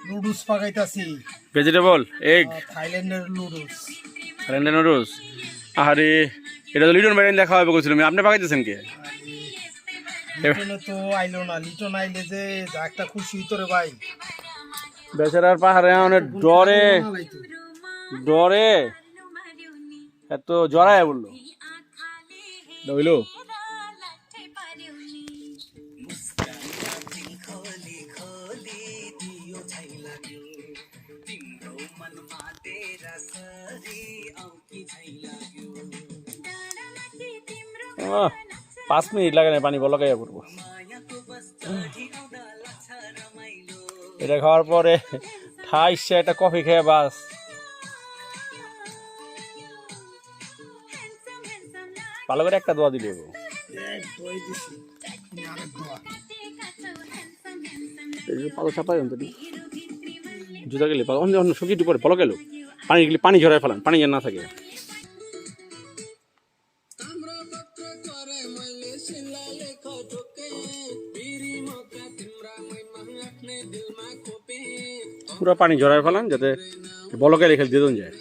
noodles পাকাইতাছি vegetable egg থাইল্যান্ডের noodles আরে এটা তো লিটন বাইরেন দেখা হবে কইছিলাম আপনি পাকাইতেছেন কি লিটনে তো আইলো না লিটন আইলে যে যা একটা খুশি হইতো রে ভাই বেচারার পাহাড়ে অনেক ডরে এত জড়ায় বললো হইলো আহ 5 মিনিট লাগে না পানি বলকাইয়া করবো এটা খাওয়ার পরে ঠাইসে একটা কফি খেয়ে বাস ভালো করে একটা দোয়া দিলে পালো চাপাই জুতা গেলে অন্য সবজি পরে পলো গেল পানি গেলে পানি ঝরাই ফেলান পানি যেন না থাকে পুরো পানি ঝরাই ফেলান যাতে বলকে রেখে দিয়ে যায়